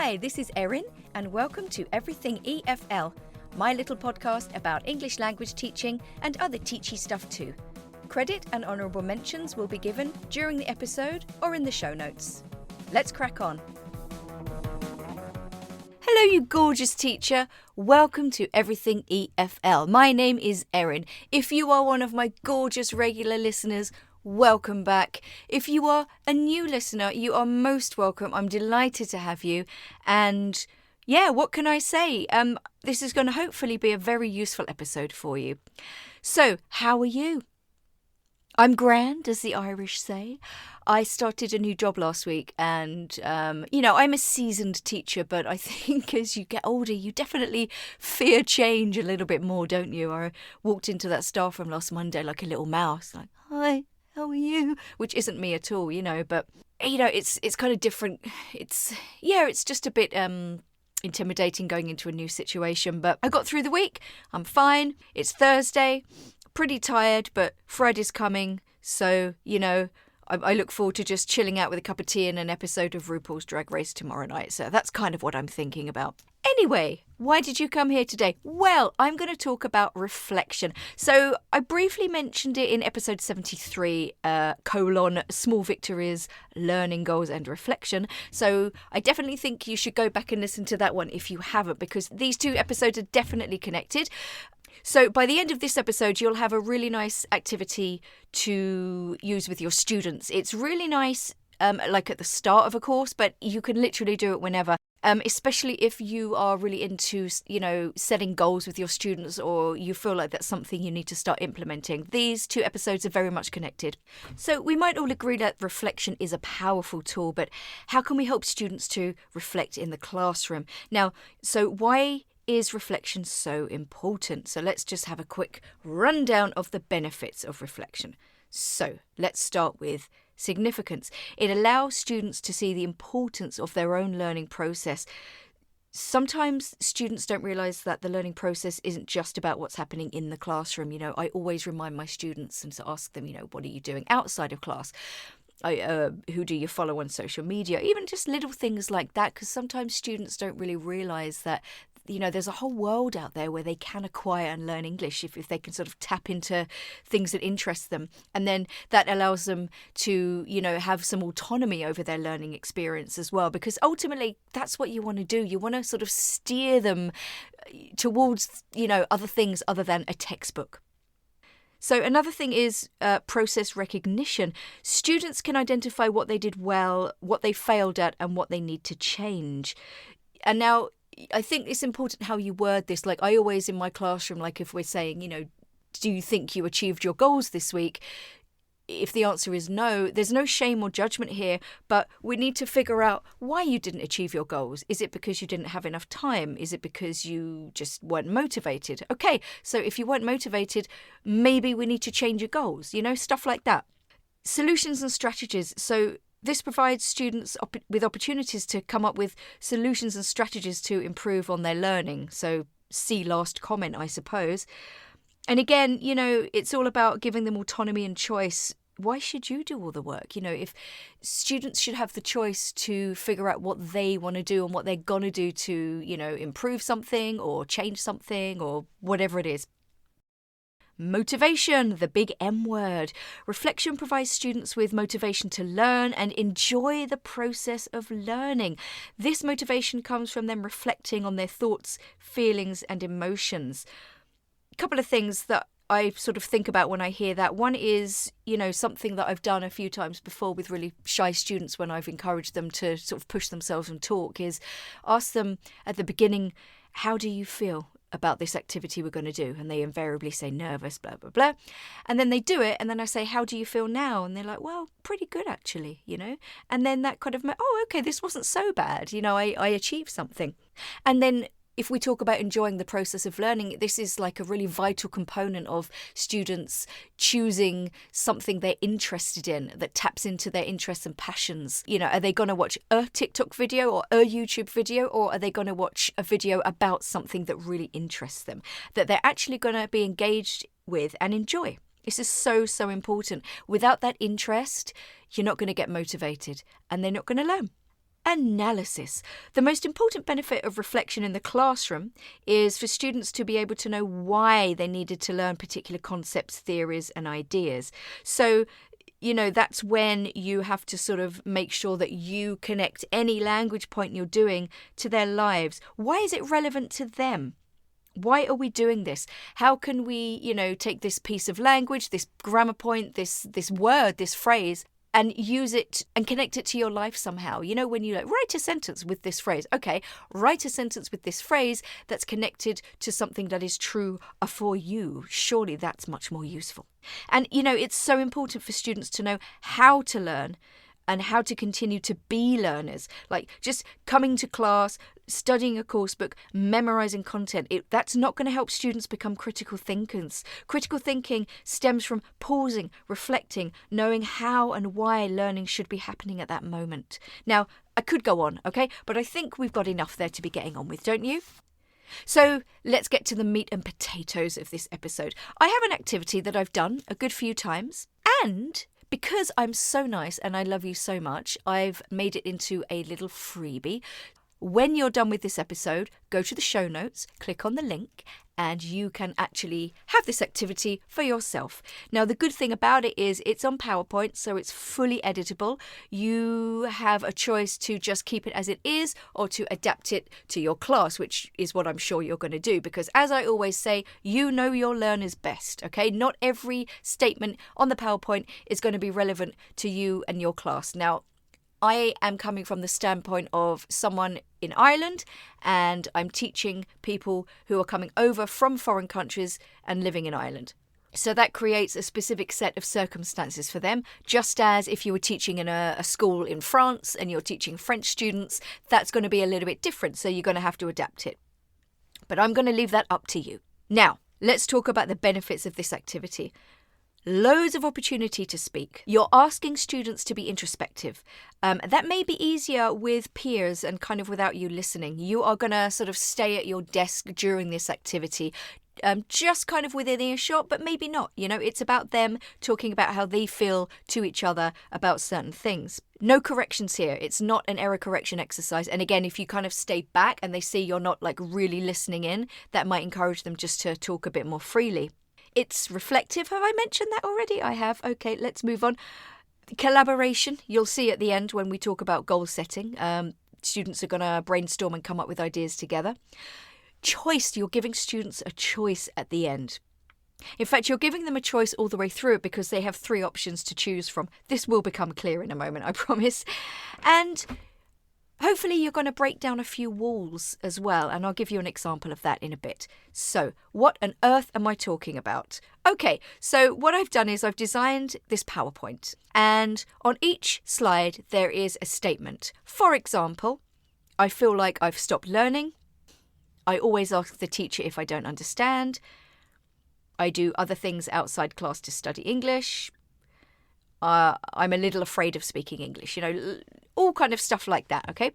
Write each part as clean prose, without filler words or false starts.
Hi, this is Erin, and welcome to Everything EFL, my little podcast about English language teaching and other teachy stuff too. Credit and honourable mentions will be given during the episode or in the show notes. Let's crack on. Hello, you gorgeous teacher. Welcome to Everything EFL. My name is Erin. If you are one of my gorgeous regular listeners, welcome back. If you are a new listener, you are most welcome. I'm delighted to have you. And yeah, what can I say? This is going to hopefully be a very useful episode for you. So, how are you? I'm grand, as the Irish say. I started a new job last week and, I'm a seasoned teacher, but I think as you get older, you definitely fear change a little bit more, don't you? I walked into that staff room last Monday like a little mouse, like, hi, how are you? Which isn't me at all, but, it's kind of different. It's just a bit intimidating going into a new situation, but I got through the week. I'm fine. It's Thursday. Pretty tired, but Friday's coming, so, I look forward to just chilling out with a cup of tea and an episode of RuPaul's Drag Race tomorrow night, so that's kind of what I'm thinking about. Anyway, why did you come here today? Well, I'm going to talk about reflection. So I briefly mentioned it in episode 73, small victories, learning goals and reflection. So I definitely think you should go back and listen to that one if you haven't, because these two episodes are definitely connected. So by the end of this episode, you'll have a really nice activity to use with your students. It's really nice, like at the start of a course, but you can literally do it whenever, especially if you are really into, setting goals with your students, or you feel like that's something you need to start implementing. These two episodes are very much connected. So we might all agree that reflection is a powerful tool, but how can we help students to reflect in the classroom? Now, so why is reflection so important? So let's just have a quick rundown of the benefits of reflection. So let's start with significance. It allows students to see the importance of their own learning process. Sometimes students don't realise that the learning process isn't just about what's happening in the classroom. I always remind my students and to ask them, what are you doing outside of class? Who do you follow on social media? Even just little things like that, because sometimes students don't really realise that there's a whole world out there where they can acquire and learn English if they can sort of tap into things that interest them. And then that allows them to, have some autonomy over their learning experience as well, because ultimately that's what you want to do. You want to sort of steer them towards, other things other than a textbook. So another thing is process recognition. Students can identify what they did well, what they failed at, and what they need to change. And now, I think it's important how you word this. Like I always in my classroom, like if we're saying, do you think you achieved your goals this week? If the answer is no, there's no shame or judgment here, but we need to figure out why you didn't achieve your goals. Is it because you didn't have enough time? Is it because you just weren't motivated? Okay, so if you weren't motivated, maybe we need to change your goals, stuff like that. Solutions and strategies. So this provides students with opportunities to come up with solutions and strategies to improve on their learning. So see last comment, I suppose. And again, it's all about giving them autonomy and choice. Why should you do all the work? If students should have the choice to figure out what they want to do and what they're going to do to, improve something or change something or whatever it is. Motivation, the big M word. Reflection provides students with motivation to learn and enjoy the process of learning. This motivation comes from them reflecting on their thoughts, feelings, and emotions. A couple of things that I sort of think about when I hear that. One is, something that I've done a few times before with really shy students when I've encouraged them to sort of push themselves and talk, is ask them at the beginning, how do you feel about this activity we're going to do? And they invariably say nervous, blah, blah, blah. And then they do it. And then I say, how do you feel now? And they're like, well, pretty good, actually, And then that kind of, okay, this wasn't so bad. I achieved something. And then if we talk about enjoying the process of learning, this is like a really vital component of students choosing something they're interested in that taps into their interests and passions. Are they going to watch a TikTok video or a YouTube video, or are they going to watch a video about something that really interests them, that they're actually going to be engaged with and enjoy? This is so, so important. Without that interest, you're not going to get motivated and they're not going to learn. Analysis. The most important benefit of reflection in the classroom is for students to be able to know why they needed to learn particular concepts, theories, and ideas. So, that's when you have to sort of make sure that you connect any language point you're doing to their lives. Why is it relevant to them? Why are we doing this? How can we, take this piece of language, this grammar point, this word, this phrase, and use it and connect it to your life somehow? When you write a sentence with this phrase, okay, write a sentence with this phrase that's connected to something that is true for you. Surely that's much more useful. And, it's so important for students to know how to learn and how to continue to be learners. Like just coming to class, studying a course book, memorizing content, that's not going to help students become critical thinkers. Critical thinking stems from pausing, reflecting, knowing how and why learning should be happening at that moment. Now, I could go on, okay? But I think we've got enough there to be getting on with, don't you? So let's get to the meat and potatoes of this episode. I have an activity that I've done a good few times, and because I'm so nice and I love you so much, I've made it into a little freebie. When you're done with this episode, go to the show notes, click on the link, and you can actually have this activity for yourself. Now, the good thing about it is it's on PowerPoint, so it's fully editable. You have a choice to just keep it as it is or to adapt it to your class, which is what I'm sure you're going to do, because as I always say, you know your learners best, okay? Not every statement on the PowerPoint is going to be relevant to you and your class. Now, I am coming from the standpoint of someone in Ireland, and I'm teaching people who are coming over from foreign countries and living in Ireland. So that creates a specific set of circumstances for them, just as if you were teaching in a school in France and you're teaching French students, that's going to be a little bit different, so you're going to have to adapt it. But I'm going to leave that up to you. Now, let's talk about the benefits of this activity. Loads of opportunity to speak. You're asking students to be introspective. That may be easier with peers and kind of without you listening. You are going to sort of stay at your desk during this activity, just kind of within earshot, but maybe not. It's about them talking about how they feel to each other about certain things. No corrections here. It's not an error correction exercise. And again, if you kind of stay back and they see you're not really listening in, that might encourage them just to talk a bit more freely. It's reflective. Have I mentioned that already? I have. Okay, let's move on. Collaboration. You'll see at the end when we talk about goal setting. Students are going to brainstorm and come up with ideas together. Choice. You're giving students a choice at the end. In fact, you're giving them a choice all the way through it because they have 3 options to choose from. This will become clear in a moment, I promise. And hopefully you're going to break down a few walls as well, and I'll give you an example of that in a bit. So, what on earth am I talking about? Okay, so what I've done is I've designed this PowerPoint, and on each slide there is a statement. For example, I feel like I've stopped learning. I always ask the teacher if I don't understand. I do other things outside class to study English. I'm a little afraid of speaking English, all kind of stuff like that, okay?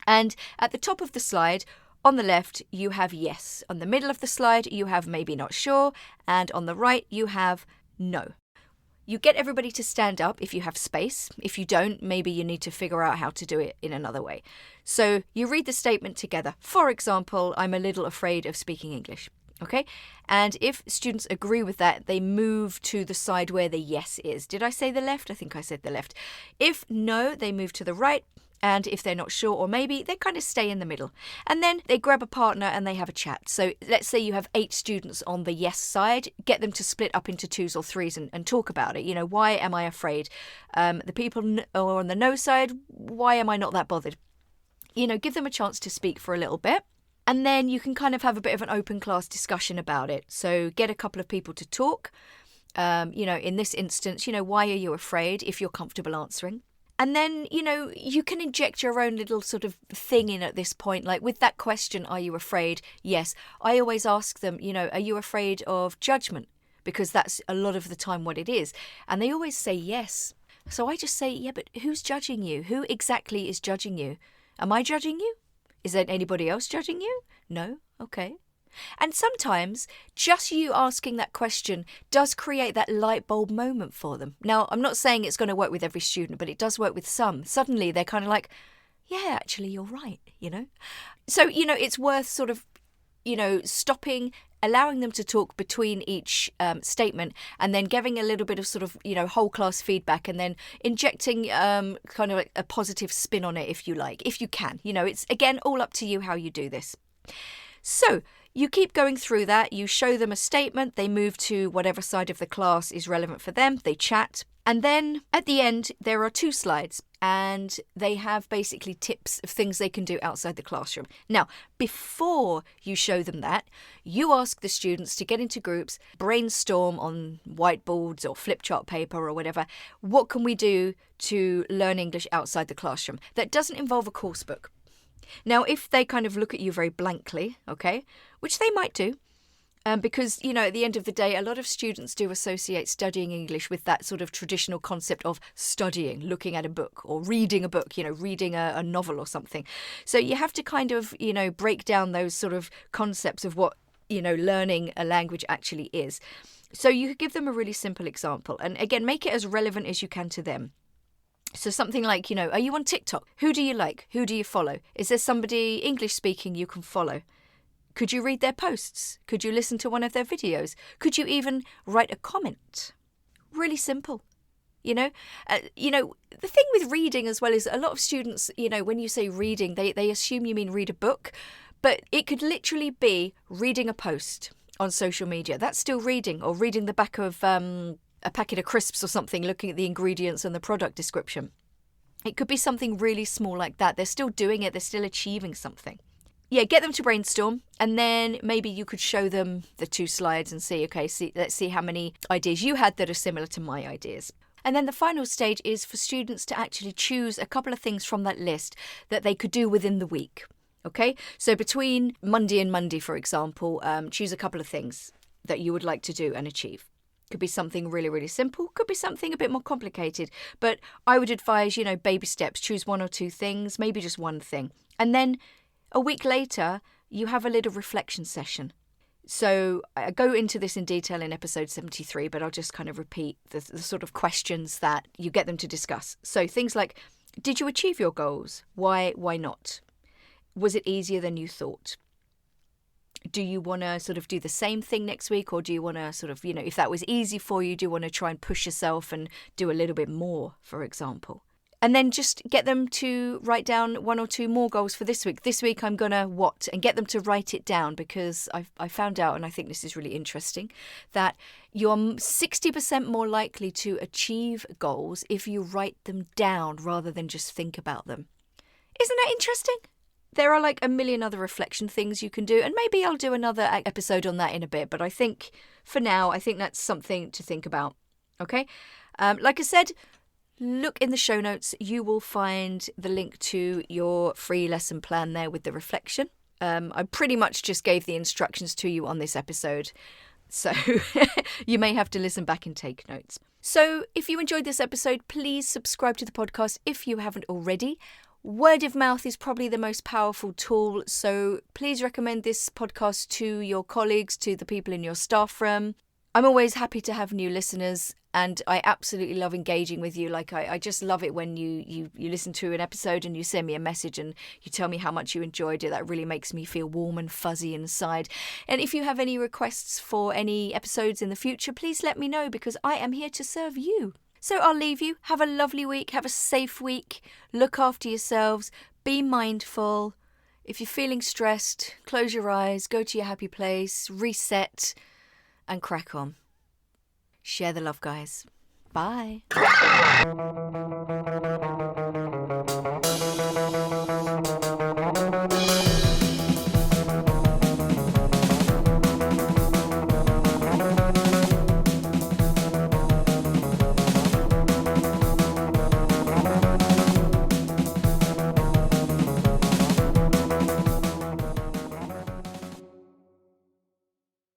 And at the top of the slide, on the left, you have yes. On the middle of the slide, you have maybe not sure. And on the right, you have no. You get everybody to stand up if you have space. If you don't, maybe you need to figure out how to do it in another way. So you read the statement together. For example, I'm a little afraid of speaking English. Okay, and if students agree with that, they move to the side where the yes is. Did I say the left? I think I said the left. If no, they move to the right. And if they're not sure or maybe, they kind of stay in the middle. And then they grab a partner and they have a chat. So let's say you have 8 students on the yes side. Get them to split up into 2s or 3s and talk about it. Why am I afraid? The people who are on the no side, why am I not that bothered? Give them a chance to speak for a little bit. And then you can kind of have a bit of an open class discussion about it. So get a couple of people to talk. In this instance, why are you afraid if you're comfortable answering? And then, you can inject your own little sort of thing in at this point. Like with that question, are you afraid? Yes. I always ask them, are you afraid of judgment? Because that's a lot of the time what it is. And they always say yes. So I just say, yeah, but who's judging you? Who exactly is judging you? Am I judging you? Is there anybody else judging you? No? Okay. And sometimes just you asking that question does create that light bulb moment for them. Now, I'm not saying it's going to work with every student, but it does work with some. Suddenly they're kind of like, yeah, actually, you're right, So, it's worth sort of, stopping, allowing them to talk between each statement, and then giving a little bit of sort of, whole class feedback, and then injecting kind of like a positive spin on it, if you like, if you can. It's, again, all up to you how you do this. So you keep going through that. You show them a statement. They move to whatever side of the class is relevant for them. They chat. And then at the end, there are 2 slides, and they have basically tips of things they can do outside the classroom. Now, before you show them that, you ask the students to get into groups, brainstorm on whiteboards or flip chart paper or whatever. What can we do to learn English outside the classroom that doesn't involve a course book? Now, if they kind of look at you very blankly, okay, which they might do, because, at the end of the day, a lot of students do associate studying English with that sort of traditional concept of studying, looking at a book or reading a book, reading a novel or something. So you have to kind of, break down those sort of concepts of what, learning a language actually is. So you could give them a really simple example, and again, make it as relevant as you can to them. So something like, are you on TikTok? Who do you like? Who do you follow? Is there somebody English speaking you can follow? Could you read their posts? Could you listen to one of their videos? Could you even write a comment? Really simple. The thing with reading as well is a lot of students, when you say reading, they assume you mean read a book, but it could literally be reading a post on social media. That's still reading, or reading the back of a packet of crisps or something, looking at the ingredients and the product description. It could be something really small like that. They're still doing it. They're still achieving something. Yeah, get them to brainstorm, and then maybe you could show them the 2 slides and see, let's see how many ideas you had that are similar to my ideas. And then the final stage is for students to actually choose a couple of things from that list that they could do within the week. Okay, so between Monday and Monday, for example, choose a couple of things that you would like to do and achieve. Could be something really, really simple. Could be something a bit more complicated. But I would advise, baby steps. Choose 1 or 2 things, maybe just one thing. And then a week later, you have a little reflection session. So I go into this in detail in episode 73, but I'll just kind of repeat the sort of questions that you get them to discuss. So things like, did you achieve your goals? Why not? Was it easier than you thought? Do you want to sort of do the same thing next week, or do you want to sort of, if that was easy for you, do you want to try and push yourself and do a little bit more, for example? And then just get them to write down 1 or 2 more goals for this week. This week I'm going to what? And get them to write it down, because I found out, and I think this is really interesting, that you're 60% more likely to achieve goals if you write them down rather than just think about them. Isn't that interesting? There are like a million other reflection things you can do, and maybe I'll do another episode on that in a bit, but I think for now, I think that's something to think about. Okay? Like I said, look in the show notes. You will find the link to your free lesson plan there with the reflection. I pretty much just gave the instructions to you on this episode, so you may have to listen back and take notes. So if you enjoyed this episode, please subscribe to the podcast if you haven't already. Word of mouth is probably the most powerful tool, so please recommend this podcast to your colleagues, to the people in your staff room. I'm always happy to have new listeners, and I absolutely love engaging with you. Like I just love it when you listen to an episode and you send me a message and you tell me how much you enjoyed it. That really makes me feel warm and fuzzy inside. And if you have any requests for any episodes in the future, please let me know, because I am here to serve you. So I'll leave you. Have a lovely week. Have a safe week. Look after yourselves. Be mindful. If you're feeling stressed, close your eyes, go to your happy place, reset, and crack on. Share the love, guys. Bye.